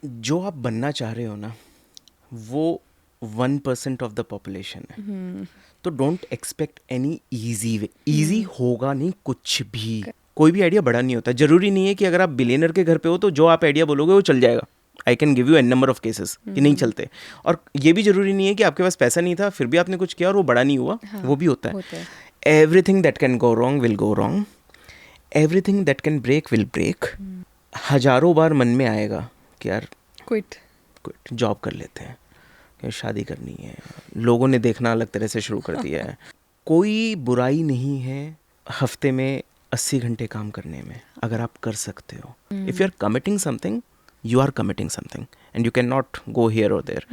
जो आप बनना चाह रहे हो ना, वो 1% ऑफ द पॉपुलेशन है। तो don't expect any easy way. Easy होगा नहीं कुछ भी। कोई भी आइडिया बड़ा नहीं होता। जरूरी नहीं है कि अगर आप बिलियनर के घर पे हो तो जो आप आइडिया बोलोगे वो चल जाएगा। I can give you an number of cases कि नहीं चलते। और ये भी जरूरी नहीं है कि आपके पास पैसा नहीं था फिर भी आपने कुछ किया और वो बड़ा नहीं हुआ। वो भी होता है। Everything that can go wrong will go wrong. Everything that can break will break. हजारों बार मन में आएगा कि यार क्विट जॉब कर लेते हैं, कि शादी करनी है, लोगों ने देखना अलग तरह से शुरू कर दिया है। कोई बुराई नहीं है हफ्ते में 80 घंटे काम करने में, अगर आप कर सकते हो। If you are committing something, you are committing something and you can not go here or there.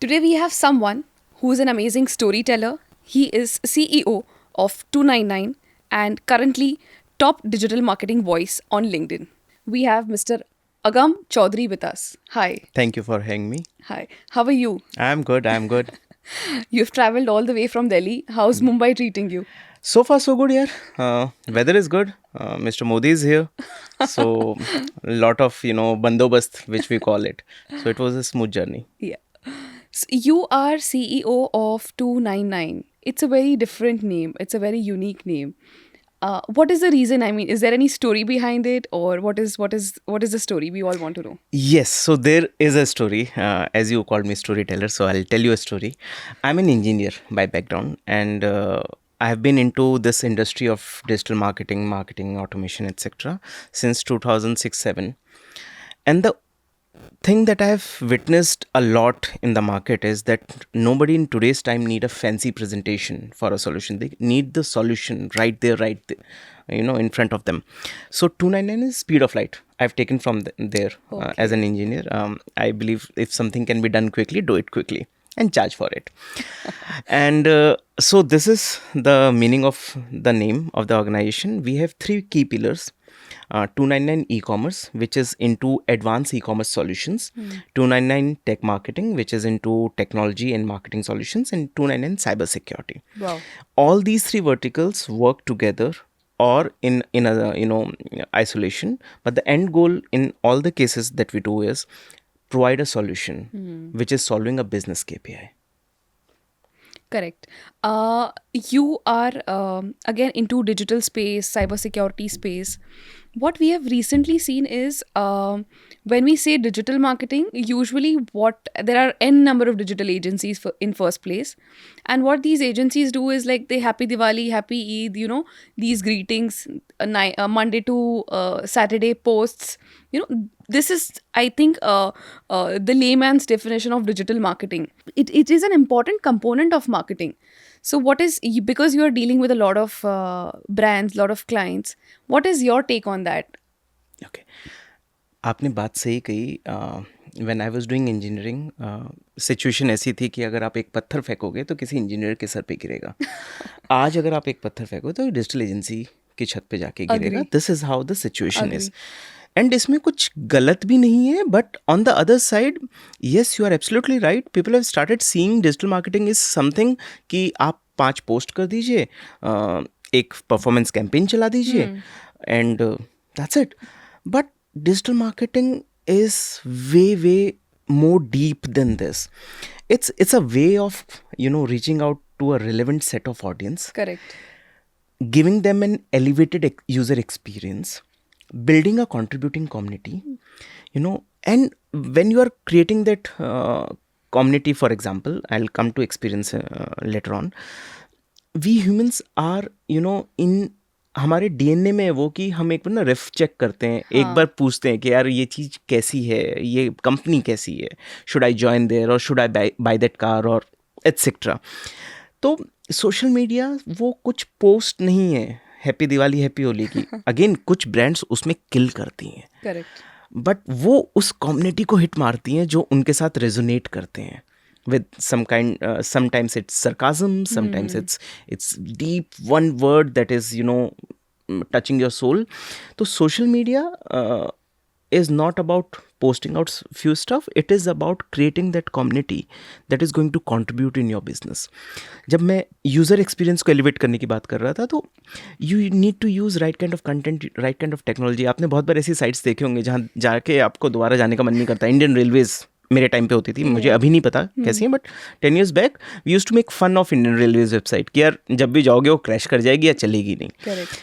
Today we have someone who's an amazing storyteller. He is CEO of 299 and currently top digital marketing voice on LinkedIn. We have Mr. Agam Chaudhary with us. Hi. Thank you for having me. Hi. How are you? I'm good, I'm good. You've traveled all the way from Delhi. How's Mumbai treating you? So far so good yaar. Weather is good. Mr. Modi is here. So a lot of, bandobast, which we call it. So it was a smooth journey. Yeah. So you are CEO of 299. It's a very different name. It's a very unique name. What is the reason? I mean, is there any story behind it, or what is the story? We all want to know. Yes, so there is a story. As you called me storyteller, so I'll tell you a story. I'm an engineer by background, and I have been into this industry of digital marketing automation, etc. since 2006-7. And the thing that I have witnessed a lot in the market is that nobody in today's time need a fancy presentation for a solution. They need the solution right there, in front of them. So 299 is speed of light. I've taken from there as an engineer. I believe if something can be done quickly, do it quickly and charge for it. And so this is the meaning of the name of the organization. We have three key pillars. 299 e-commerce, which is into advanced e-commerce solutions. 299 tech marketing, which is into technology and marketing solutions. And 299 cybersecurity. Wow. All these three verticals work together or in a isolation, but the end goal in all the cases that we do is provide a solution which is solving a business KPI. Correct. You are again into digital space, cybersecurity space. What we have recently seen is when we say digital marketing, usually there are n number of digital agencies in first place, and what these agencies do is like they Happy Diwali, Happy Eid, these greetings, Monday to Saturday posts. This is, I think, the layman's definition of digital marketing. It is an important component of marketing. So because you are dealing with a lot of brands, lot of clients, what is your take on that? Okay. आपने बात सही कही. When I was doing engineering, situation ऐसी थी कि अगर आप एक पत्थर फेंकोगे तो किसी इंजीनियर के सर पे गिरेगा. आज अगर आप एक पत्थर फेंको तो डिजिटल एजेंसी की छत पे जाके गिरेगा. This is how the situation is. And इसमें कुछ गलत भी नहीं है, but on the other side, yes, you are absolutely right. People have started seeing digital marketing is something कि आप 5 पोस्ट कर दीजिए, एक परफॉर्मेंस कैंपेन चला दीजिए, and that's it. But digital marketing is way more deep than this. It's a way of reaching out to a relevant set of audience. Correct. Giving them an elevated user experience, building a contributing community, and when you are creating that community, for example, I'll come to experience later on. We humans are in हमारे DNA में है वो कि हम एक बार ना रेफ check करते हैं. एक बार पूछते हैं कि यार ये चीज़ कैसी है, ये कंपनी कैसी है, शुड आई जॉइन देयर और should I by that car और एटसेट्रा. तो सोशल मीडिया वो कुछ पोस्ट नहीं है हैप्पी दिवाली हैप्पी होली की. अगेन कुछ ब्रांड्स उसमें किल करती हैं. करेक्ट. बट वो उस कम्युनिटी को हिट मारती हैं जो उनके साथ रेजोनेट करते हैं with some kind, sometimes it's sarcasm, sometimes it's deep one word that is touching your soul. So social media is not about posting out few stuff, it is about creating that community that is going to contribute in your business. जब मैं user experience को elevate करने की बात कर रहा था, तो you need to use right kind of content, right kind of technology. आपने बहुत बार ऐसी साइट्स देखे होंगे जहाँ जाके आपको दोबारा जाने का मन नहीं करता. इंडियन रेलवेज मेरे टाइम पे होती थी, मुझे अभी नहीं पता कैसी है, but 10 years back we use to make fun of Indian railways website कि यार जब भी जाओगे वो क्रैश कर जाएगी या चलेगी नहीं. करेक्ट.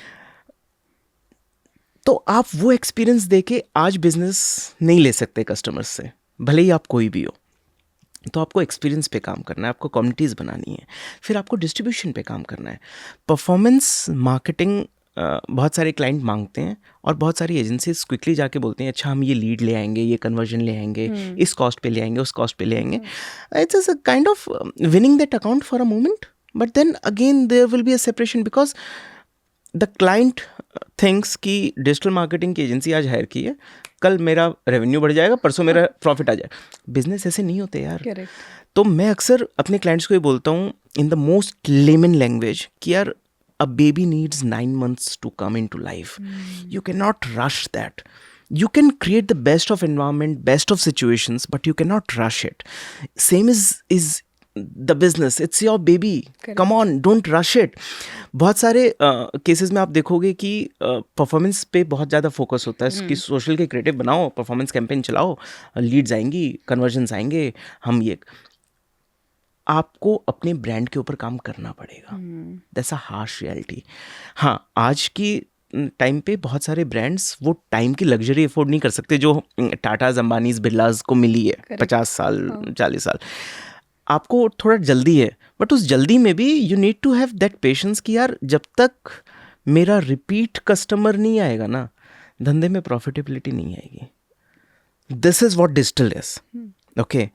तो आप वो एक्सपीरियंस देके आज बिजनेस नहीं ले सकते कस्टमर्स से, भले ही आप कोई भी हो. तो आपको एक्सपीरियंस पे काम करना है, आपको कम्युनिटीज़ बनानी है, फिर आपको डिस्ट्रीब्यूशन पे काम करना है. परफॉर्मेंस मार्केटिंग बहुत सारे क्लाइंट मांगते हैं और बहुत सारी एजेंसीज क्विकली जाके बोलते हैं अच्छा हम ये लीड ले आएंगे, ये कन्वर्जन ले आएंगे, इस कॉस्ट पे ले आएंगे, उस कॉस्ट पे ले आएंगे. It's a kind of winning that account for a moment, but then again there will be a separation because the client thinks कि डिजिटल मार्केटिंग की एजेंसी आज हायर की है, कल मेरा रेवेन्यू बढ़ जाएगा, परसों मेरा प्रॉफिट आ जाएगा. बिजनेस ऐसे नहीं होते यार. करेक्ट. तो मैं अक्सर अपने क्लाइंट्स को ये बोलता हूँ in the most layman language कि यार a baby needs 9 months to come into life. You cannot rush that. You can create the best of environment, best of situations, but you cannot rush it. Same is the business. It's your baby. Correct. Come on, don't rush it. बहुत सारे cases में आप देखोगे कि performance पे बहुत ज़्यादा focus होता है कि सोशल के क्रिएटिव बनाओ, परफॉर्मेंस कैंपेन चलाओ, लीड्स आएंगी, कन्वर्जन्स आएंगे, हम ये. आपको अपने ब्रांड के ऊपर काम करना पड़ेगा. That's a harsh reality. हाँ, आज की टाइम पे बहुत सारे ब्रांड्स वो टाइम की लग्जरी अफोर्ड नहीं कर सकते जो टाटाज, अंबानीज, बिरलाज को मिली है 50 साल 40 साल. आपको थोड़ा जल्दी है, बट उस जल्दी में भी you need to have that patience कि यार जब तक मेरा रिपीट कस्टमर नहीं आएगा ना, धंधे में प्रॉफिटेबिलिटी नहीं आएगी. This is what digital is. Okay,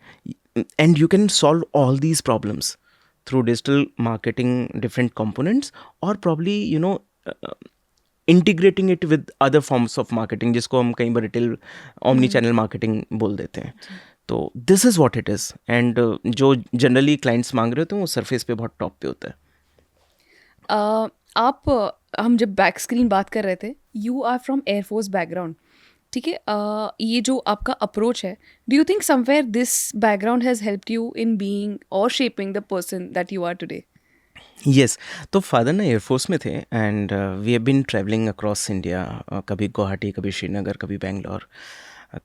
and you can solve all these problems through digital marketing, different components, or probably integrating it with other forms of marketing, जिसको हम कई बार रिटेल omni channel marketing बोल देते हैं. तो this is what it is, and जो generally clients मांग रहे होते हैं वो सरफेस पे बहुत टॉप पे होता है. हम जब बैक स्क्रीन बात कर रहे थे, you are from air force background, ठीक है. ये जो आपका अप्रोच है, do you think somewhere this background has helped you in being और shaping the person that you are today? Yes. तो फादर ना एयरफोर्स में थे and we have been travelling across India, कभी गुवाहाटी, कभी श्रीनगर, कभी बेंगलोर,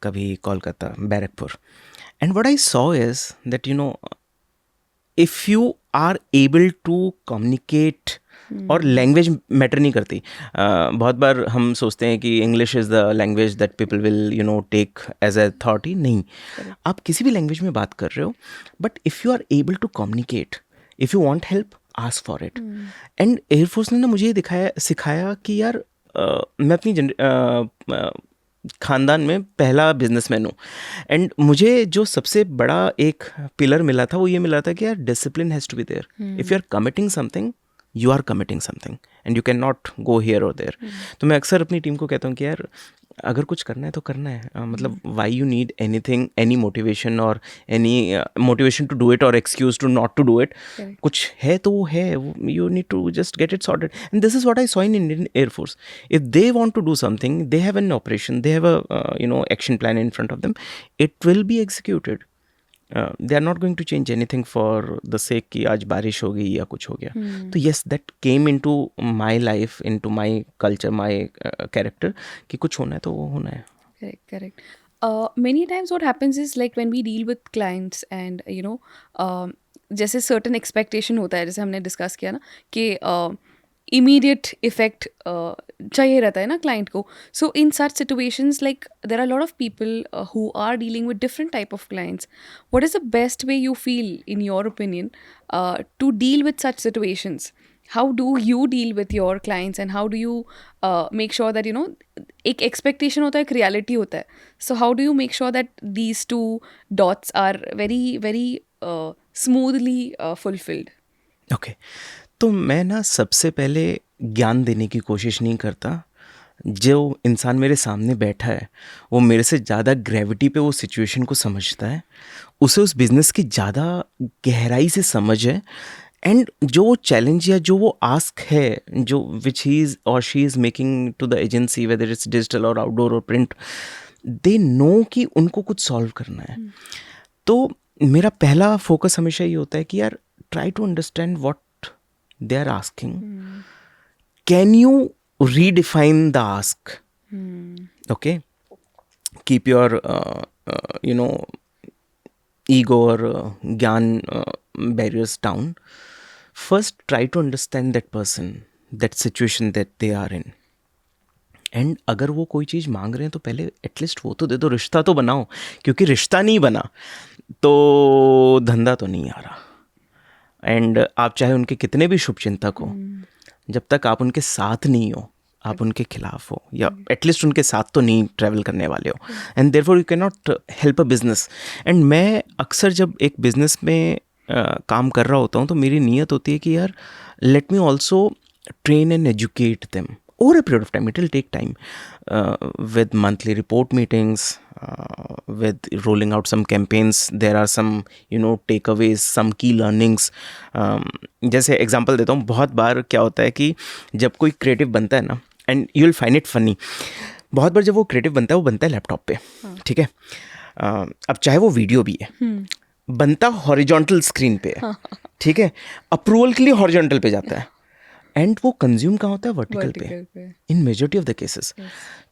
कभी Kolkata, Barrackpore. And what I saw is that if you are able to communicate, और लैंग्वेज मैटर नहीं करती. बहुत बार हम सोचते हैं कि English is the language that people will take as a authority. नहीं, आप किसी भी लैंग्वेज में बात कर रहे हो, but if you are able to communicate, if you want help, ask for it. And air force ने ना मुझे ये सिखाया कि यार मैं अपनी ख़ानदान में पहला बिजनेसमैन हूँ, एंड मुझे जो सबसे बड़ा एक पिलर मिला था वो ये मिला था कि यार discipline has to be there. If you are committing something, you are committing something and you can not go here or there. तो मैं अक्सर अपनी टीम को कहता हूँ कि यार अगर कुछ करना है तो करना है. मतलब why you need anything, any motivation और any motivation to do it और excuse to not to do it. कुछ है तो वो है, you need to just get it sorted. And this is what I saw in Indian air force. If they want to do something, they have an operation, they have a action plan in front of them, it will be executed. They are not going to change anything for the sake कि आज बारिश हो गई या कुछ हो गया. तो yes, that came in to my life, in to my culture, my character, कि कुछ होना है तो वो होना है. Correct, correct. Many times what happens is like when we deal with clients and जैसे certain expectation होता है, जैसे हमने डिस्कस किया ना कि immediate effect चाहिए रहता है ना client को. So in such situations, like there are a lot of people who are dealing with different type of clients. What is the best way you feel, in your opinion, to deal with such situations? How do you deal with your clients and how do you make sure that एक expectation होता है, एक reality होता है. So how do you make sure that these two dots are very very smoothly fulfilled? Okay, तो मैं ना सबसे पहले ज्ञान देने की कोशिश नहीं करता. जो इंसान मेरे सामने बैठा है वो मेरे से ज़्यादा ग्रेविटी पे वो सिचुएशन को समझता है, उसे उस बिज़नेस की ज़्यादा गहराई से समझ है. एंड जो वो चैलेंज या जो वो आस्क है, जो which he is or she is making to the agency, whether it's digital or outdoor or print, they know कि उनको कुछ सॉल्व करना है. तो मेरा पहला फोकस हमेशा ये होता है कि यार try to understand what they are asking. Can you redefine the ask? Okay, keep your ego or gyan barriers down. First try to understand that person, that situation that they are in. And अगर वो कोई चीज़ मांग रहे हैं तो पहले at least वो तो दे दो, रिश्ता तो बनाओ. क्योंकि रिश्ता नहीं बना तो धंधा तो नहीं आ रहा. एंड आप चाहे उनके कितने भी शुभ चिंतक हो, जब तक आप उनके साथ नहीं हो, आप उनके खिलाफ हो या एटलीस्ट उनके साथ तो नहीं ट्रैवल करने वाले हो. And therefore you can not help a business. And मैं अक्सर जब एक बिजनेस में काम कर रहा होता हूँ तो मेरी नीयत होती है कि यार let me also train and educate them over a period of time. It will take time, with monthly report meetings, with rolling out some campaigns. There are some takeaways, some key learnings. जैसे example देता हूँ, बहुत बार क्या होता है कि जब कोई क्रिएटिव बनता है ना, and you will find it funny, बहुत बार जब वो क्रिएटिव बनता है वो बनता है लैपटॉप पे. ठीक है, अब चाहे वो वीडियो भी है, बनता हॉरिजॉन्टल स्क्रीन पे है. ठीक है, अप्रूवल के लिए हॉरिजॉन्टल पे जाता है एंड वो कंज्यूम कहाँ होता है? वर्टिकल पे इन मेजॉरिटी ऑफ द केसेस.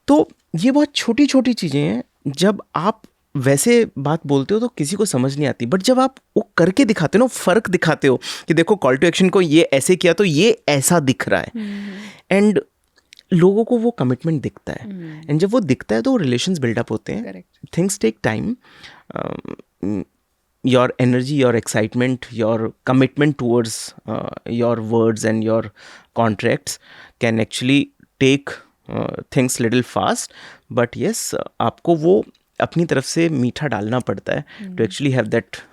तो ये बहुत छोटी छोटी चीज़ें हैं. जब आप वैसे बात बोलते हो तो किसी को समझ नहीं आती, बट जब आप वो करके दिखाते हो ना, फ़र्क दिखाते हो कि देखो कॉल टू एक्शन को ये ऐसे किया तो ये ऐसा दिख रहा है, एंड लोगों को वो कमिटमेंट दिखता है. एंड जब वो दिखता है तो रिलेशंस बिल्डअप होते हैं. Things take time. Your energy, your excitement, your commitment towards your words and your contracts can actually take things little fast. But yes, आपको वो अपनी तरफ से मीठा डालना पड़ता है to actually have that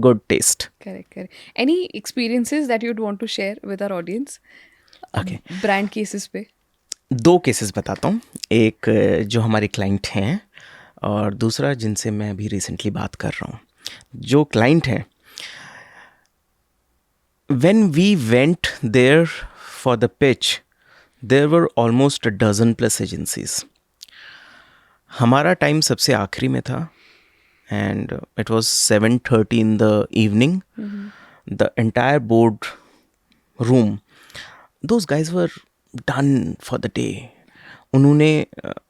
good taste. Correct. Any experiences that you'd want to share with our audience? Okay. Brand cases पे. 2 केसेस बताता हूँ. एक जो हमारे क्लाइंट हैं और दूसरा जिनसे मैं अभी रिसेंटली बात कर रहा हूँ. जो क्लाइंट हैं, when we went there for the pitch, there were almost a dozen plus agencies. हमारा टाइम सबसे आखिरी में था and it was 7:30 in the evening. The entire board room, those guys were done for the day. उन्होंने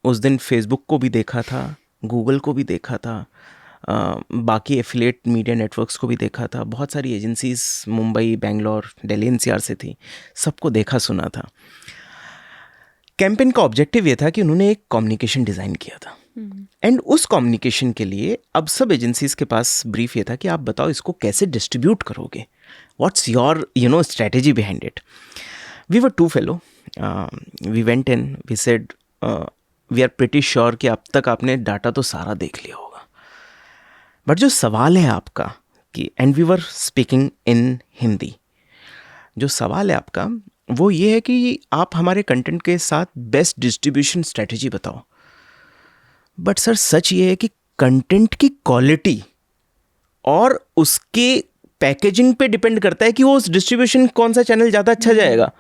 उस दिन Facebook को भी देखा था, गूगल को भी देखा था, बाकी एफिलिएट मीडिया नेटवर्क्स को भी देखा था, बहुत सारी एजेंसीज मुंबई, बेंगलोर, दिल्ली एनसीआर से थी, सबको देखा सुना था. कैंपेन का ऑब्जेक्टिव ये था कि उन्होंने एक कम्युनिकेशन डिज़ाइन किया था. एंड उस कम्युनिकेशन के लिए अब सब एजेंसीज के पास ब्रीफ ये था कि आप बताओ इसको कैसे डिस्ट्रीब्यूट करोगे, what's your strategy behind it. We were 2 fellow. We went in, we said we are pretty sure कि अब तक आपने डाटा तो सारा देख लिया होगा, बट जो सवाल है आपका कि, and we were speaking in Hindi, जो सवाल है आपका वो ये है कि आप हमारे कंटेंट के साथ बेस्ट डिस्ट्रीब्यूशन स्ट्रेटजी बताओ. बट सर सच ये है कि कंटेंट की क्वालिटी और उसके पैकेजिंग पे डिपेंड करता है कि वो उस डिस्ट्रीब्यूशन कौन सा चैनल ज़्यादा अच्छा जाएगा.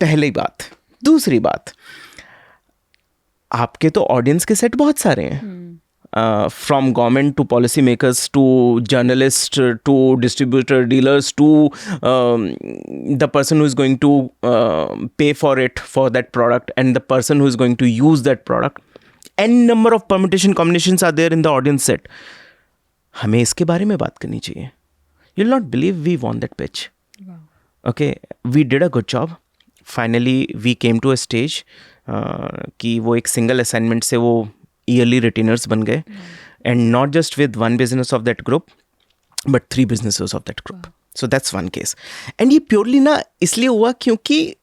पहली बात. दूसरी बात, आपके तो ऑडियंस के सेट बहुत सारे हैं, from government to policy makers to journalists to distributor dealers to the person who is going to pay for it, for that product, and the person who is going to use that product. N number of permutation combinations are there in the audience set. हमें इसके बारे में बात करनी चाहिए. You'll not believe we won that pitch. Wow. Okay, we did a good job. Finally we came to a stage कि वो एक single assignment से वो ईयरली रिटेनर्स बन गए, and not just with 1 business of that group but 3 businesses of that group. So that's 1 case. And ये purely ना इसलिए हुआ क्योंकि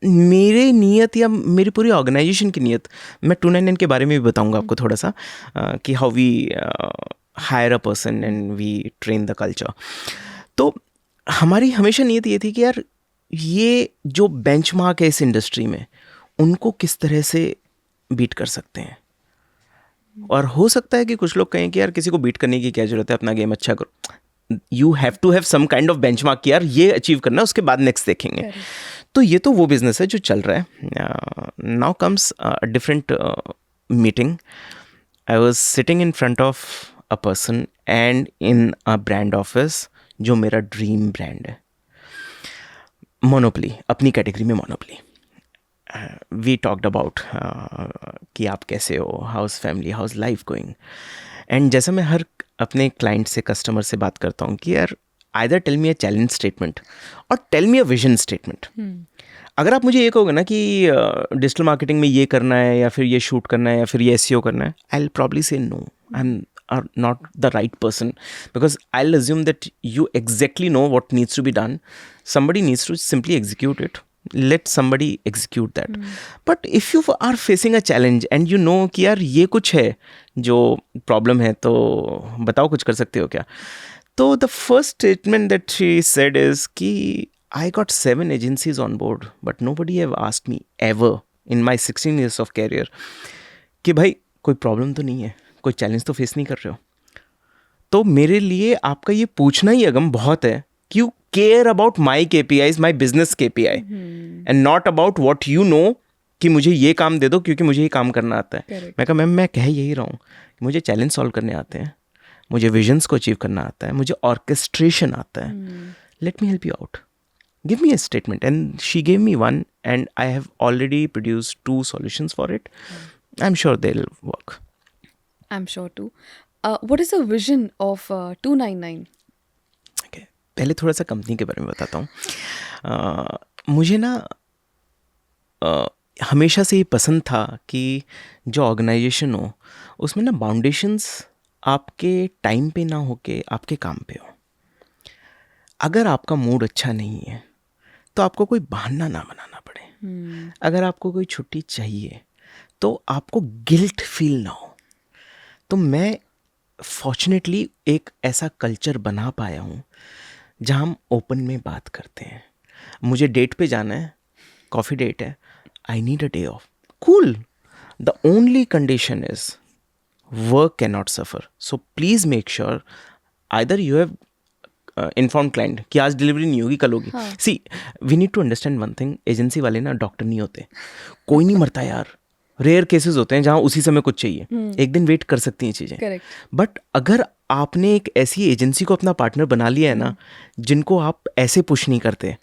मेरी नीयत या मेरी पूरी ऑर्गेनाइजेशन की नीयत, मैं 299 के बारे में भी बताऊंगा आपको थोड़ा सा कि how we hire a person and we train the culture. तो हमारी हमेशा नीयत ये थी कि यार ये जो बेंचमार्क है इस इंडस्ट्री में, उनको किस तरह से बीट कर सकते हैं. और हो सकता है कि कुछ लोग कहें कि यार किसी को बीट करने की क्या जरूरत है, अपना गेम अच्छा करो. You have to have some kind of benchmark कि यार ये अचीव करना है, उसके बाद नेक्स्ट देखेंगे. तो ये तो वो बिजनेस है जो चल रहा है. Now comes different meeting. I was sitting in front of a person and in a brand office जो मेरा ड्रीम ब्रांड है, मोनोपली, अपनी कैटेगरी में मोनोपली. वी टॉक्ड अबाउट कि आप कैसे हो, house family, house life going. And जैसा मैं हर अपने क्लाइंट से, कस्टमर से बात करता हूँ कि यार either tell me a challenge statement और tell me a vision statement. अगर आप मुझे ये कहोगे ना कि डिजिटल मार्केटिंग में ये करना है या फिर ये शूट करना है या फिर ये एसईओ करना है, I will probably say no, I am not the right person, because I'll assume that you exactly know what needs to be done. Somebody needs to simply execute it. Let somebody execute that. But if you are facing a challenge and you know कि यार ये कुछ है जो problem है, तो बताओ कुछ कर सकते हो क्या. तो the first statement that she said is कि I got 7 agencies on board but nobody have asked me ever in my 16 years of career कि भाई कोई प्रॉब्लम तो नहीं है, कोई चैलेंज तो फेस नहीं कर रहे हो. तो मेरे लिए आपका ये पूछना ही अगम बहुत है कि you care about my KPIs, my business KPI, and not about what you know कि मुझे ये काम दे दो क्योंकि मुझे ये काम करना आता है. Correct. मैं कहा मैम, मैं कह यही रहा हूँ कि मुझे चैलेंज सॉल्व करने आते हैं, मुझे विजन्स को अचीव करना आता है, मुझे ऑर्केस्ट्रेशन आता है. Let me help you out, give me a statement. And she gave me one, and I have already produced 2 solutions for it. I'm sure they'll work. I'm sure too. What is the vision of 299? Okay. पहले थोड़ा सा company के बारे में बताता हूँ. मुझे ना हमेशा से ये पसंद था कि जो ऑर्गेनाइजेशन हो उसमें ना बाउंडेशंस आपके टाइम पे ना होके आपके काम पे हो. अगर आपका मूड अच्छा नहीं है तो आपको कोई बहाना ना बनाना पड़े. अगर आपको कोई छुट्टी चाहिए तो आपको गिल्ट फील ना हो. तो मैं फॉर्चुनेटली एक ऐसा कल्चर बना पाया हूँ जहाँ हम ओपन में बात करते हैं. मुझे डेट पे जाना है, कॉफ़ी डेट है, I need a day off, cool. The only condition is work can not suffer. So please make sure either you have inform client कि आज डिलीवरी नहीं होगी, कल होगी. See, we need to understand one thing, agency वाले ना doctor नहीं होते. कोई नहीं मरता यार. रेयर केसेस होते हैं जहाँ उसी समय कुछ चाहिए, एक दिन वेट कर सकती हैं चीज़ें. Correct. बट अगर आपने एक ऐसी एजेंसी को अपना पार्टनर बना लिया है ना जिनको आप ऐसे पुश नहीं करते,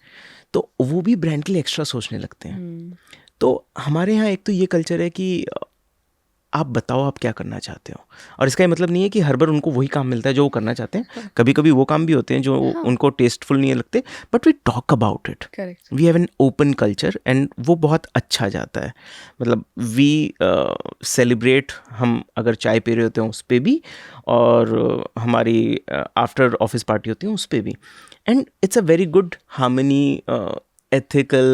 तो वो भी ब्रांड के लिए एक्स्ट्रा सोचने लगते हैं. तो हमारे यहाँ एक तो ये कल्चर है कि आप बताओ आप क्या करना चाहते हो. और इसका ये मतलब नहीं है कि हर बार उनको वही काम मिलता है जो वो करना चाहते हैं. कभी कभी वो काम भी होते हैं जो उनको टेस्टफुल नहीं लगते, but we talk about it. Correct. We have an open culture and वो बहुत अच्छा जाता है. मतलब वी सेलिब्रेट, हम अगर चाय पी रहे होते हैं उस पर भी, और हमारी आफ्टर ऑफिस पार्टी होती है उस पर भी. And it's a very good harmony, ethical,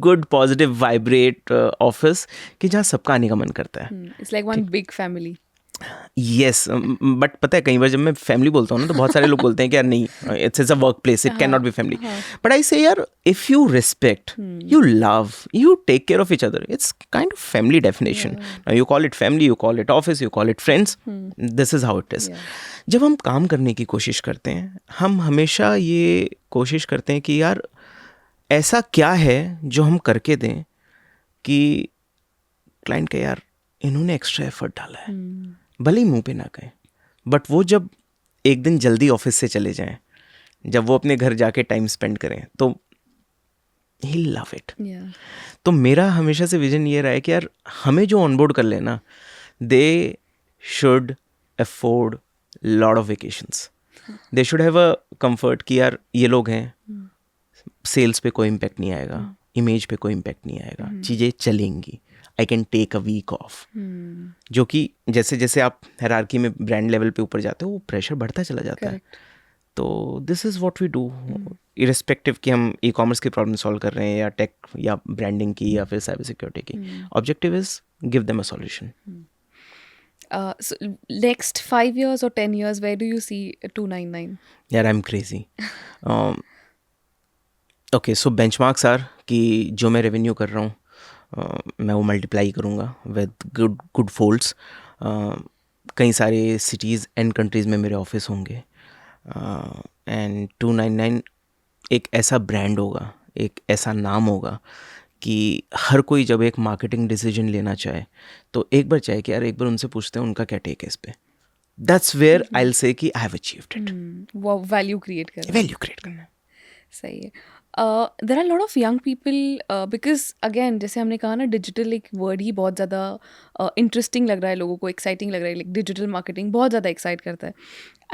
good positive vibrate office कि जहाँ सबका आने का मन करता है. It's like one big family. Yes, but पता है कई बार जब मैं फैमिली बोलता हूँ ना तो बहुत सारे लोग बोलते हैं कि यार नहीं, it's a work place, it can not be family. But I say यार, if you respect, you love, you take care of each other, it's kind of family definition. You call it family, you call it office, you call it friends, this is how it is. जब हम काम करने की कोशिश करते हैं, हम हमेशा ये कोशिश करते हैं कि यार ऐसा क्या है जो हम करके दें कि क्लाइंट का यार इन्होंने एक्स्ट्रा एफर्ट डाला है, भले ही मुंह पे ना कहें, बट वो जब एक दिन जल्दी ऑफिस से चले जाएं, जब वो अपने घर जाके टाइम स्पेंड करें, तो ही लव इट. Yeah. तो मेरा हमेशा से विजन ये रहा है कि यार हमें जो ऑनबोर्ड कर लेना, they should afford lot of vacations. They should have a comfort कि यार ये लोग हैं, सेल्स पे कोई इम्पैक्ट नहीं आएगा, इमेज पे कोई इम्पैक्ट नहीं आएगा, चीज़ें चलेंगी, I can take a week off. जो कि जैसे जैसे आप हायरार्की में ब्रांड लेवल पे ऊपर जाते हो, वो प्रेशर बढ़ता चला जाता है. Correct. तो this is what we do, irrespective कि हम ई कॉमर्स की प्रॉब्लम सॉल्व कर रहे हैं या टेक या ब्रांडिंग की या फिर साइबर सिक्योरिटी की. Objective is give them a solution. So next 5 years or 10 years, where do you see 299? यार I am crazy. Okay, so benchmarks are कि जो मैं रेवेन्यू कर रहा हूँ मैं वो मल्टीप्लाई करूँगा विद गुड फोल्ड्स. कई सारे सिटीज़ एंड कंट्रीज़ में मेरे ऑफिस होंगे, एंड 299 एक ऐसा ब्रांड होगा, एक ऐसा नाम होगा कि हर कोई जब एक मार्केटिंग डिसीजन लेना चाहे तो एक बार चाहे कि यार एक बार उनसे पूछते हैं उनका क्या टेक है इस पे. That's where I will say कि आई हैव अचीव्ड इट. वो वैल्यू क्रिएट करना. वैल्यू क्रिएट करना है. सही है. There are lot of young people because again जैसे हमने कहा ना डिजिटल एक वर्ड ही बहुत ज़्यादा इंटरेस्टिंग लग रहा है लोगों को, एक्साइटिंग लग रहा है. लाइक डिजिटल मार्केटिंग बहुत ज़्यादा एक्साइट करता है.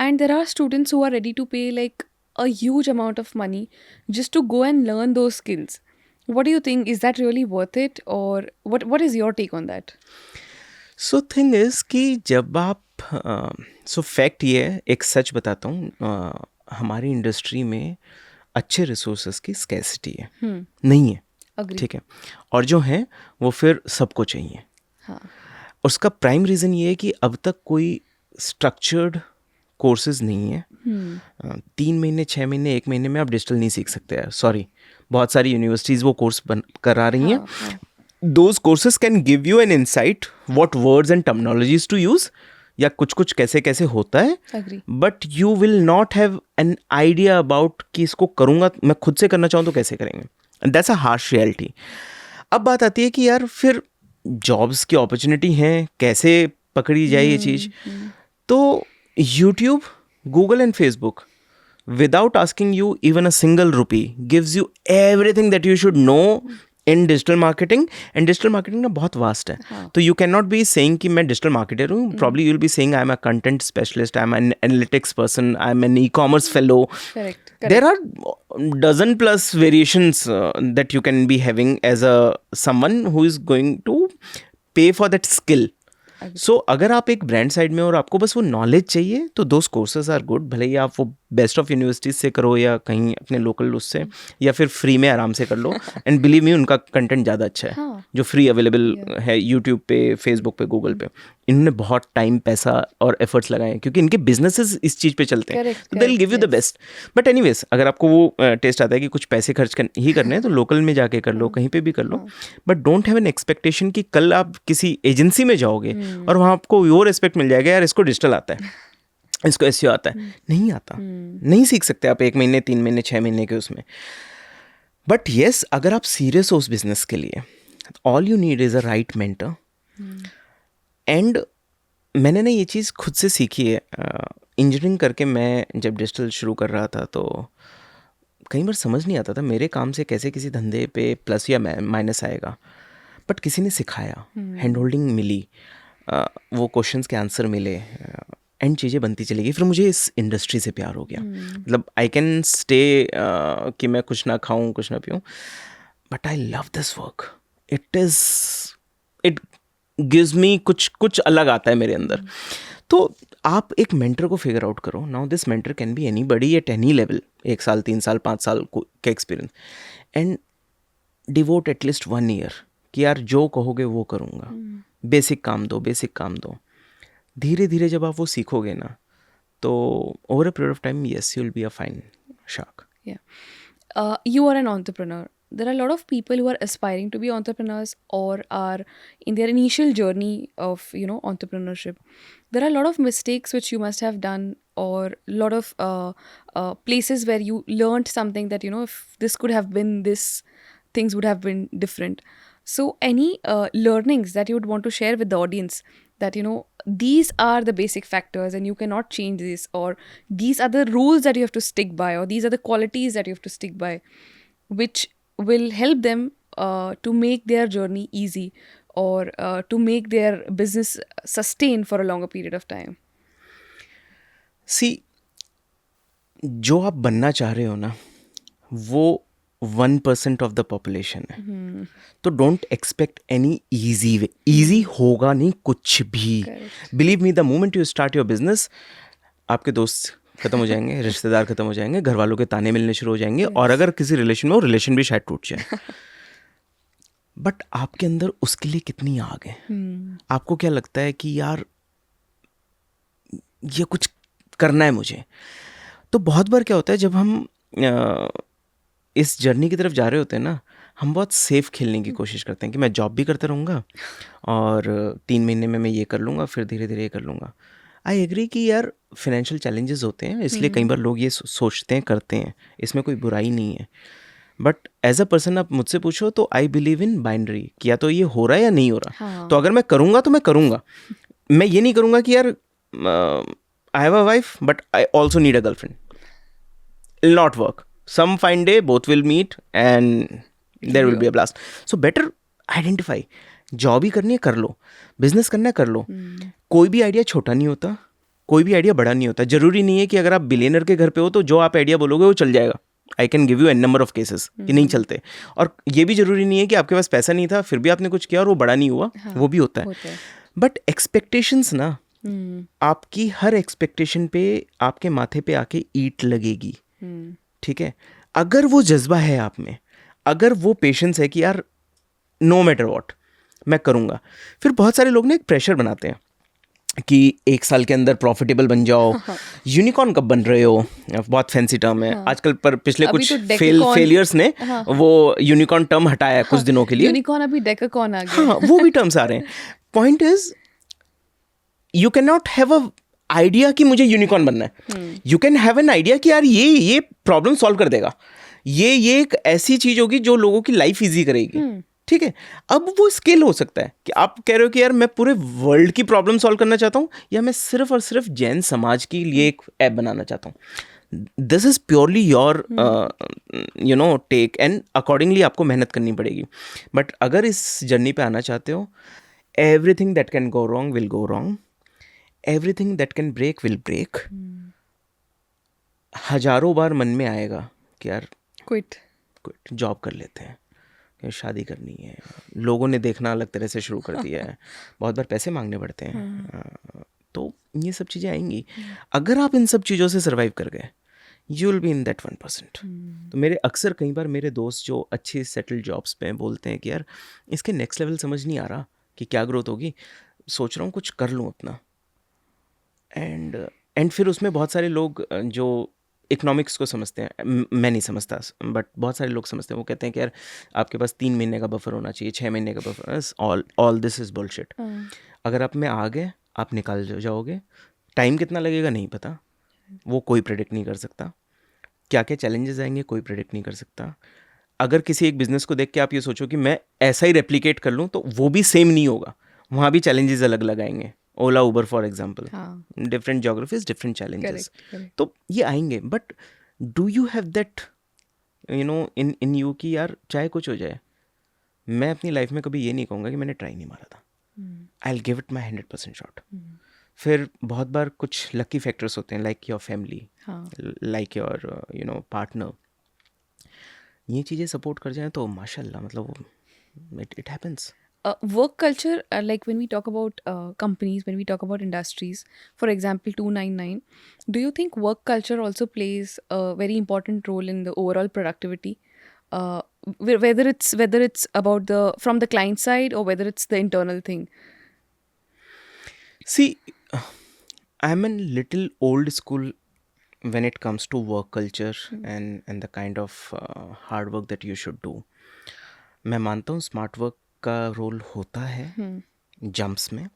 And there are students who are ready to pay like a huge amount of money just to go and learn those skills. What do you think? Is that really worth it? Or what is your take on that? So thing is कि जब आप सो fact ये है, एक सच बताता हूँ, हमारी industry में अच्छे रिसोर्सेज की स्कैसिटी है, नहीं है. Agree. ठीक है. और जो हैं वो फिर सबको चाहिए. हाँ. उसका प्राइम रीज़न ये है कि अब तक कोई स्ट्रक्चर्ड कोर्सेज नहीं है. 3 महीने 6 महीने 1 महीने में आप डिजिटल नहीं सीख सकते यार, सॉरी. बहुत सारी यूनिवर्सिटीज़ वो कोर्स करा रही हैं. हाँ. Those courses can give you an insight what words and terminologies to use, या कुछ कुछ कैसे कैसे होता है. Agree. But you will not have an idea about कि इसको करूँगा मैं खुद से करना चाहूँ तो कैसे करेंगे. That's a harsh reality. अब बात आती है कि यार फिर जॉब्स की अपॉर्चुनिटी हैं, कैसे पकड़ी जाए ये चीज़. तो YouTube, Google and Facebook without asking you even a single rupee gives you everything that you should know in digital marketing. And digital marketing ना बहुत vast है. तो you cannot be saying कि मैं digital marketer हूँ. Probably you'll be saying I'm a content specialist, I'm an analytics person, I'm an e-commerce fellow. Correct. There are dozen plus variations that you can be having as a someone who is going to pay for that skill. सो अगर आप एक brand side में और आपको बस वो knowledge चाहिए तो दोज कोर्सेज आर गुड. भले ही आप वो बेस्ट ऑफ यूनिवर्सिटीज से करो या कहीं अपने लोकल उससे, या फिर फ्री में आराम से कर लो. एंड बिलीव मी उनका कंटेंट ज़्यादा अच्छा है. हाँ. जो फ्री अवेलेबल है यूट्यूब पे, फेसबुक पे, गूगल पे. इन्होंने बहुत टाइम, पैसा और एफर्ट्स लगाए हैं क्योंकि इनके बिजनेसेस इस चीज़ पे चलते हैं. They will give you the best. But anyways अगर आपको वो टेस्ट आता है कि कुछ पैसे खर्च ही करने हैं तो लोकल में जाके कर लो, कहीं पे भी कर लो. But don't have an expectation कि कल आप किसी एजेंसी में जाओगे और वहाँ आपको वो रिस्पेक्ट मिल जाएगा, यार इसको डिजिटल आता है, इसको एसईओ आता है. नहीं आता. नहीं सीख सकते आप 1 महीने 3 महीने 6 महीने के उसमें. बट येस अगर आप सीरियस हो उस बिजनेस के लिए, all you need is a right mentor. And मैंने ना ये चीज़ खुद से सीखी है. इंजीनियरिंग करके मैं जब डिजिटल शुरू कर रहा था तो कई बार समझ नहीं आता था मेरे काम से कैसे किसी धंधे पे प्लस या माइनस आएगा. बट किसी ने सिखाया, हैंड होल्डिंग मिली, वो क्वेश्चंस के आंसर मिले, एंड चीज़ें बनती चली गई. फिर मुझे इस इंडस्ट्री से प्यार हो गया. मतलब आई कैन स्टे कि मैं कुछ ना खाऊं कुछ ना पीऊं, but I love this work. It gives me कुछ अलग आता है मेरे अंदर. तो आप एक मेंटर को फिगर आउट करो. Now this mentor can be anybody at any level. 1 साल 3 साल 5 साल का experience. And devote at least 1 year कि यार जो कहोगे वो करूँगा. बेसिक काम दो. धीरे धीरे जब आप वो सीखोगे ना तो over a period of time yes you will be a fine shark. You are an entrepreneur. There are a lot of people who are aspiring to be entrepreneurs or are in their initial journey of entrepreneurship. There are a lot of mistakes which you must have done, or a lot of places where you learned something that if this could have been this, things would have been different. So any learnings that you would want to share with the audience, that these are the basic factors and you cannot change this, or these are the rules that you have to stick by, or these are the qualities that you have to stick by, which will help them to make their journey easy, or to make their business sustain for a longer period of time. सी जो आप बनना चाह रहे हो ना वो 1% of the population है. तो don't expect any easy way. Easy होगा नहीं कुछ भी. Believe me the moment you start your business आपके दोस्त खत्म हो जाएंगे, रिश्तेदार खत्म हो जाएंगे, घर वालों के ताने मिलने शुरू हो जाएंगे, और अगर किसी रिलेशन में हो रिलेशन भी शायद टूट जाए. बट आपके अंदर उसके लिए कितनी आग है. आपको क्या लगता है कि यार ये कुछ करना है मुझे. तो बहुत बार क्या होता है जब हम इस जर्नी की तरफ जा रहे होते हैं ना, हम बहुत सेफ खेलने की कोशिश करते हैं कि मैं जॉब भी करता रहूँगा और 3 महीने में मैं ये कर लूँगा, फिर धीरे धीरे ये कर लूँगा. आई एग्री कि यार फाइनेंशियल चैलेंजेस होते हैं, इसलिए कई बार लोग ये सोचते हैं, करते हैं, इसमें कोई बुराई नहीं है. बट एज अ पर्सन आप मुझसे पूछो तो आई बिलीव इन बाइनरी, कि या तो ये हो रहा है या नहीं हो रहा। हाँ। तो अगर मैं करूँगा तो मैं करूँगा, मैं ये नहीं करूँगा कि यार I have a wife but I also need a girlfriend, will not work. Some fine day both will meet and It'll there be will be a blast. So better identify. Job ही करनी है कर लो, business करना है कर लो। कोई भी idea छोटा नहीं होता, कोई भी आइडिया बड़ा नहीं होता। जरूरी नहीं है कि अगर आप बिलियनर के घर पे हो तो जो आप आइडिया बोलोगे वो चल जाएगा। I can give you an number of cases कि नहीं चलते। और ये भी जरूरी नहीं है कि आपके पास पैसा नहीं था फिर भी आपने कुछ किया और वो बड़ा नहीं हुआ, वो भी होता है। होता है। बट एक्सपेक्टेशंस ना, हम्म। आपकी हर एक्सपेक्टेशन पे आपके माथे पे आके ईंट लगेगी। ठीक है, अगर वो जज्बा है आप में, अगर वो पेशेंस है कि यार नो मैटर वॉट मैं करूँगा, फिर बहुत सारे लोग ना एक प्रेशर बनाते हैं कि 1 साल के अंदर प्रॉफिटेबल बन जाओ। यूनिकॉर्न कब बन रहे हो, बहुत फैंसी टर्म है आजकल, पर पिछले अभी कुछ तो डेकाकॉर्न। फेलियर्स ने वो यूनिकॉर्न टर्म हटाया है कुछ दिनों के लिए। यूनिकॉर्न अभी डेकाकॉर्न आ गया। हाँ, वो भी टर्म्स आ रहे हैं। Point is you can not have a idea कि मुझे यूनिकॉर्न बनना है। You can have an idea कि यार ये प्रॉब्लम सॉल्व कर देगा, ये एक ऐसी चीज होगी जो लोगों की लाइफ इजी करेगी। ठीक है, अब वो स्केल हो सकता है कि आप कह रहे हो कि यार मैं पूरे वर्ल्ड की प्रॉब्लम सॉल्व करना चाहता हूँ, या मैं सिर्फ और सिर्फ जैन समाज के लिए एक ऐप बनाना चाहता हूँ। This is purely your take, and accordingly आपको मेहनत करनी पड़ेगी। बट अगर इस जर्नी पे आना चाहते हो, everything that can go wrong will go wrong, everything that can break will break. हजारों बार मन में आएगा कि यार क्विट जॉब कर लेते हैं, कि शादी करनी है, लोगों ने देखना अलग तरह से शुरू कर दिया है, बहुत बार पैसे मांगने पड़ते हैं। तो ये सब चीज़ें आएंगी। अगर आप इन सब चीज़ों से सर्वाइव कर गए, you will be in that 1%। तो मेरे अक्सर कई बार मेरे दोस्त जो अच्छे सेटल्ड जॉब्स पे हैं बोलते हैं कि यार इसके नेक्स्ट लेवल समझ नहीं आ रहा कि क्या ग्रोथ होगी, सोच रहा हूँ कुछ कर लूँ अपना। एंड फिर उसमें बहुत सारे लोग जो इकोनॉमिक्स को समझते हैं, मैं नहीं समझता बट बहुत सारे लोग समझते हैं, वो कहते हैं कि यार आपके पास 3 महीने का बफर होना चाहिए, 6 महीने का buffer. All this is bullshit. अगर आप में आ गए आप निकाल जाओगे। टाइम कितना लगेगा नहीं पता, वो कोई प्रेडिक्ट नहीं कर सकता। क्या क्या चैलेंजेस आएंगे कोई प्रेडिक्ट नहीं कर सकता। अगर किसी एक बिजनेस को देख के आप ये सोचो कि मैं ऐसा ही रेप्लिकेट कर लूँ, तो वो भी सेम नहीं होगा, वहाँ भी चैलेंजेस अलग अलग आएंगे। Ola Uber for example, different geographies different challenges, तो ये आएंगे। But do you have that in you कि यार चाहे कुछ हो जाए, मैं अपनी लाइफ में कभी ये नहीं कहूँगा कि मैंने ट्राई नहीं मारा था। I will give it my 100% shot. फिर बहुत बार कुछ लकी फैक्टर्स होते हैं, like your family, like your partner, ये चीज़ें सपोर्ट कर जाएं तो माशाल्लाह, मतलब it happens. Work culture, like when we talk about companies, when we talk about industries, for example 299, do you think work culture also plays a very important role in the overall productivity, whether it's about the from the client side or whether it's the internal thing? See, I'm a little old school when it comes to work culture and the kind of hard work that you should do. मैं मानता हूँ smart work का role होता है jumps में,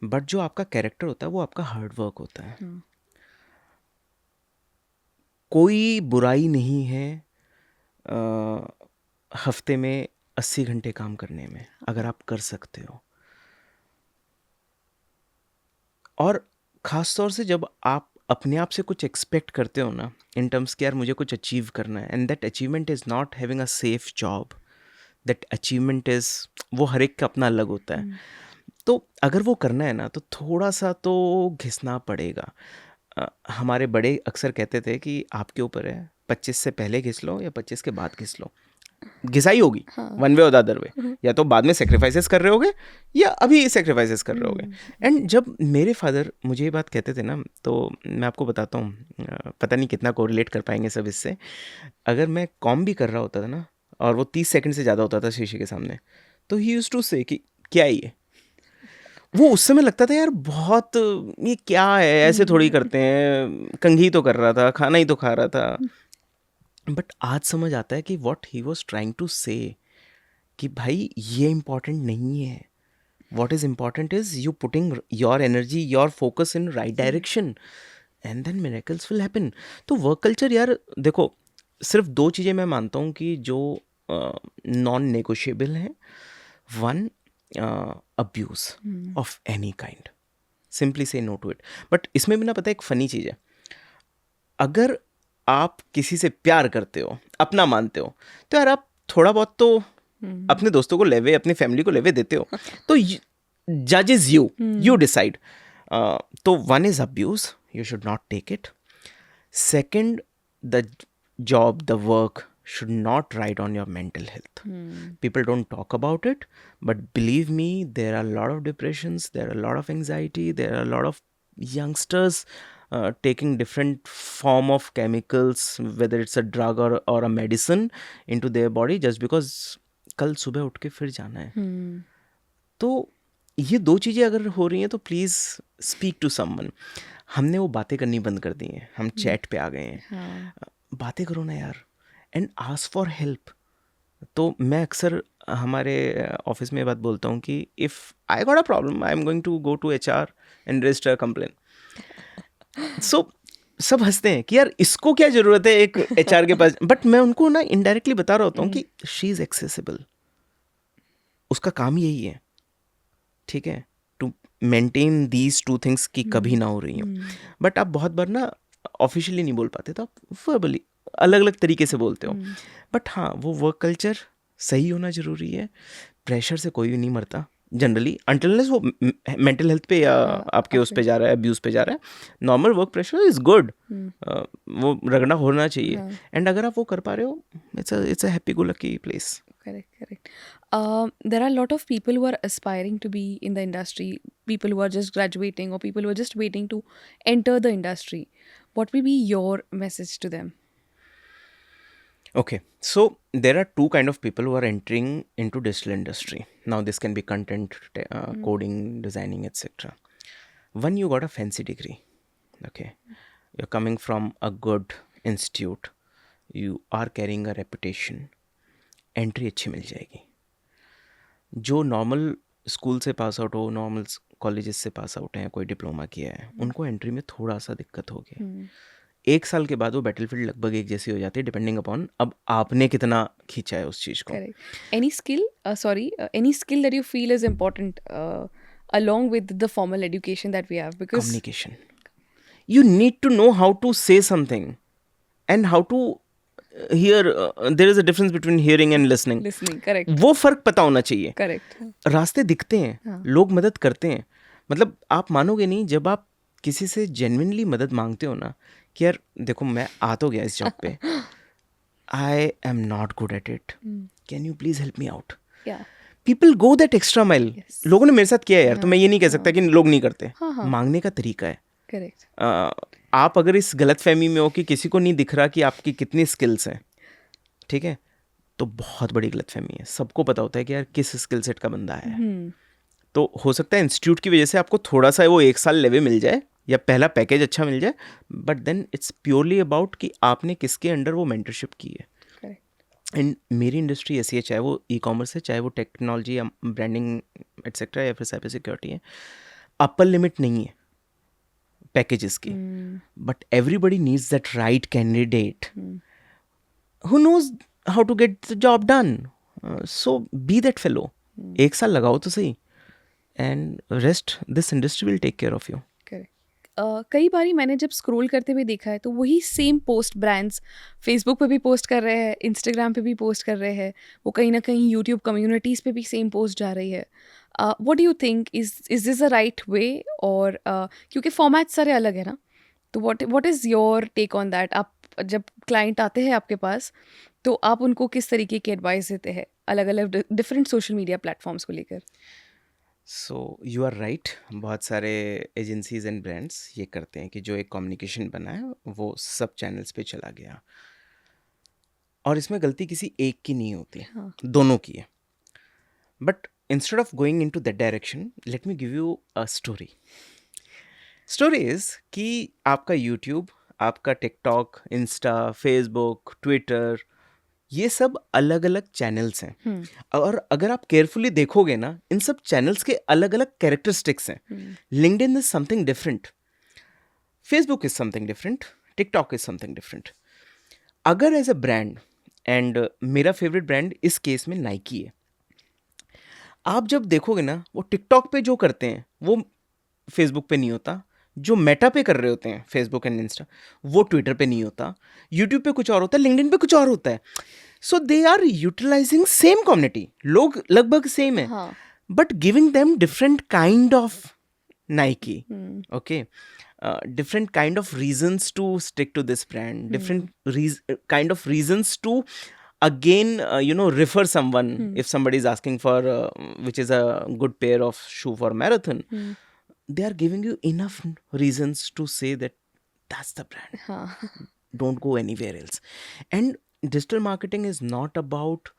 but जो आपका character होता है वो आपका हार्ड वर्क होता है। कोई बुराई नहीं है हफ्ते में 80 घंटे काम करने में, अगर आप कर सकते हो। और ख़ास तौर से जब आप अपने आप से कुछ एक्सपेक्ट करते हो ना, इन टर्म्स कि यार मुझे कुछ अचीव करना है, and that achievement is not having a safe job, that achievement is, वो हर एक का अपना अलग होता है। तो अगर वो करना है ना तो थोड़ा सा तो घिसना पड़ेगा। हमारे बड़े अक्सर कहते थे कि आपके ऊपर है, 25 से पहले घिस लो या 25 के बाद घिस लो, घिसाई होगी वन वे और द अदर वे। या तो बाद में सेक्रीफाइसेस कर रहे होगे या अभी सेक्रीफाइसेस कर रहे होगे। एंड जब मेरे फादर मुझे ये बात कहते थे ना, तो मैं आपको बताता हूँ, पता नहीं कितना कोरिलेट कर पाएंगे सब इससे। अगर मैं कॉम भी कर रहा होता था ना और वो 30 सेकंड से ज़्यादा होता था शीशे के सामने, तो ही यूज्ड टू से कि क्या ये, वो उस समय लगता था यार बहुत, ये क्या है, ऐसे थोड़ी करते हैं, कंघी तो कर रहा था, खाना ही तो खा रहा था। बट आज समझ आता है कि what he was trying to say, कि भाई ये इम्पोर्टेंट नहीं है, what is important is you putting your energy, your focus in right direction, and then miracles will happen. तो वर्क कल्चर यार देखो, सिर्फ दो चीज़ें मैं मानता हूँ कि जो नॉन नेगोशिएबल हैं. One, abuse of any kind. Simply से नो टू इट. बट इसमें भी ना पता है एक फ़नी चीज़ है. अगर आप किसी से प्यार करते हो, अपना मानते हो, तो यार आप थोड़ा बहुत तो अपने दोस्तों को लेवे, अपनी फैमिली को लेवे देते हो. तो जजेस यू डिसाइड. तो one is abuse, you should not take it. Second, the job, the work should not ride on your mental health. People don't talk about it, but believe me, there are a lot of depressions, there are a lot of anxiety, there are a lot of youngsters taking different form of chemicals, whether it's a drug or a medicine, into their body just because कल सुबह उठ के फिर जाना है. तो ये दो चीज़ें अगर हो रही हैं तो प्लीज़ स्पीक टू समवन. हमने वो बातें करनी बंद कर दी हैं, हम चैट पे आ गए हैं. बातें करो ना यार, एंड आस्क फॉर हेल्प. तो मैं अक्सर हमारे ऑफिस में ये बात बोलता हूँ कि if I got a problem I am going to go to HR and register complain. So सब हंसते हैं कि यार इसको क्या ज़रूरत है एक HR के पास. बट मैं उनको ना इनडायरेक्टली बता रहा होता हूँ कि शी इज़ एक्सेसिबल, उसका काम यही है, ठीक है, to maintain these two things की कभी ना हो रही हो. बट आप बहुत बार ना ऑफिशियली नहीं बोल पाते, तो आप वर्बली अलग अलग तरीके से बोलते हो. बट हाँ, वो वर्क कल्चर सही होना ज़रूरी है. प्रेशर से कोई भी नहीं मरता जनरली, अनटिल वो मेंटल हेल्थ पे या आपके उस पे जा रहा है, अब्यूज़ पे जा रहा है. Normal work pressure is good, वो रगड़ा होना चाहिए. एंड अगर आप वो कर पा रहे हो, it's a happy go lucky place. Correct. There are a lot of people who are aspiring to be in the industry, people who are just graduating, or people who are just waiting to enter the industry. What will be your message to them? Okay, so there are two kind of people who are entering into digital industry. Now this can be content, coding, designing, etc. One, you got a fancy degree. Okay, you're coming from a good institute. You are carrying a reputation. Entry अच्छी मिल जाएगी. जो normal school से pass out हो, normal colleges से pass out हैं, कोई diploma किया है, उनको एंट्री में थोड़ा सा दिक्कत होगी. 1 साल के बाद वो बैटलफील्ड लगभग एक जैसी हो जाती है, डिपेंडिंग अपॉन अब आपने कितना खींचा है उस चीज़ को. Correct. Any skill that you feel is important along with the formal education that we have, because Communication. You need to know how to say something and how to hear. There is a difference between hearing and listening. correct. वो फर्क पता होना चाहिए. Correct. रास्ते दिखते हैं, लोग मदद करते हैं. मतलब आप मानोगे नहीं, जब आप किसी से जेन्युइनली मदद मांगते हो ना, कि यार देखो मैं आ तो गया इस जॉब पे, I am not good at it, can you please help me out. Yeah. People go that extra mile. Yes. लोगों ने मेरे साथ किया है यार, तो मैं ये नहीं कह सकता कि लोग नहीं करते. हाँ. मांगने का तरीका है. Correct. आप अगर इस गलत फहमी में हो कि किसी को नहीं दिख रहा कि आपकी कितनी स्किल्स हैं, ठीक है, तो बहुत बड़ी गलत फहमी है. सबको पता होता है कि यार किस स्किल सेट का बंदा है. तो हो सकता है इंस्टीट्यूट की वजह से आपको थोड़ा सा वो 1 साल लेवे मिल जाए या पहला पैकेज अच्छा मिल जाए, but then it's purely about कि आपने किसके अंडर वो मेंटरशिप की है. एंड मेरी इंडस्ट्री ऐसी है, चाहे वो ई-कॉमर्स है, चाहे वो टेक्नोलॉजी या ब्रांडिंग एट्सेट्रा या फिर साइबर सिक्योरिटी है, अपर लिमिट नहीं है पैकेजेस की. But everybody needs that right candidate who knows how to get the job done. So be that fellow. 1 साल लगाओ तो सही, and rest this industry will take care of you. कई बारी मैंने जब स्क्रॉल करते हुए देखा है तो वही सेम पोस्ट ब्रांड्स फेसबुक पे भी पोस्ट कर रहे हैं, इंस्टाग्राम पे भी पोस्ट कर रहे हैं, वो कहीं ना कहीं यूट्यूब कम्युनिटीज़ पे भी सेम पोस्ट जा रही है. What do you think, is this a right way? और क्योंकि फॉर्मेट सारे अलग है ना, तो what is your take on that? आप जब क्लाइंट आते हैं आपके पास तो आप उनको किस तरीके की एडवाइस देते हैं अलग अलग डिफरेंट सोशल मीडिया प्लेटफॉर्म्स को लेकर? So you are right. बहुत सारे एजेंसीज एंड ब्रांड्स ये करते हैं कि जो एक कम्युनिकेशन बना है वो सब चैनल्स पे चला गया, और इसमें गलती किसी एक की नहीं होती, दोनों की है. But instead of going into that direction, let me give you a story. Story is कि आपका यूट्यूब, आपका टिकटॉक, इंस्टा, फेसबुक, ट्विटर, ये सब अलग अलग चैनल्स हैं. और अगर आप केयरफुली देखोगे ना, इन सब चैनल्स के अलग अलग कैरेक्टरिस्टिक्स हैं. LinkedIn is something different, Facebook is something different, TikTok is something different. अगर एज अ ब्रांड, एंड मेरा फेवरेट ब्रांड इस केस में नाइकी है, आप जब देखोगे ना वो टिकटॉक पे जो करते हैं वो फेसबुक पे नहीं होता, जो मेटा पे कर रहे होते हैं फेसबुक एंड इंस्टा वो ट्विटर पे नहीं होता, यूट्यूब पे कुछ और होता है, लिंक्डइन पे कुछ और होता है. So they are utilising same community, लोग लगभग सेम है, हाँ. but giving them different kind of Nike, Hmm. okay, different kind of reasons to stick to this brand, different kind of reasons to again refer someone if somebody is asking for which is a good pair of shoe for marathon. They are giving you enough reasons to say that that's the brand, हाँ. don't go anywhere else. And digital marketing is not about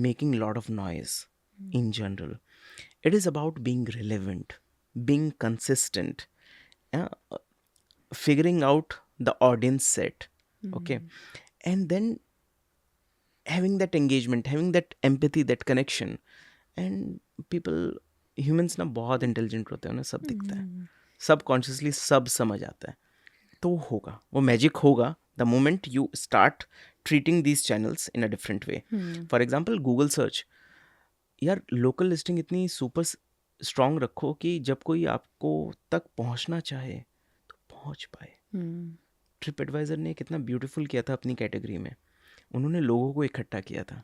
making a lot of noise in general. It is about being relevant, being consistent, uh, figuring out the audience set, okay, and then having that engagement, having that empathy, that connection. And people, humans ना बहुत intelligent होते हैं, उन्हें सब दिखता है, सब consciously सब समझ आता है. तो होगा, वो मैजिक होगा the moment you start treating these channels in a different way. For example Google search, यार लोकल लिस्टिंग इतनी सुपर स्ट्रांग रखो कि जब कोई आपको तक पहुंचना चाहे तो पहुंच पाए. ट्रिप एडवाइजर ने कितना ब्यूटीफुल किया था अपनी कैटेगरी में, उन्होंने लोगों को इकट्ठा किया था,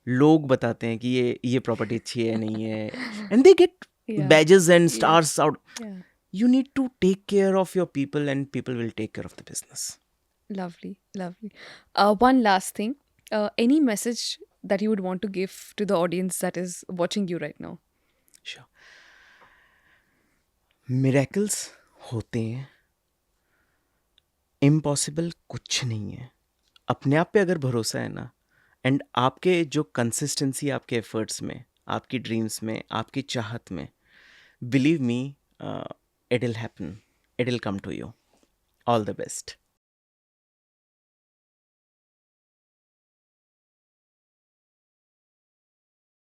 लोग बताते हैं कि ये प्रॉपर्टी अच्छी है नहीं है, and they get Yeah. badges and Yeah. stars out. Yeah. You need to take care of your people and people will take care of the business. Lovely, lovely. One last thing. Any message that you would want to give to the audience that is watching you right now? Sure. Miracles होते हैं, impossible कुछ नहीं है. अपने आप पे अगर भरोसा है ना, एंड आपके जो कंसिस्टेंसी आपके एफर्ट्स में, आपकी ड्रीम्स में, आपकी चाहत में, believe me, it will happen, it will come to you. All the best.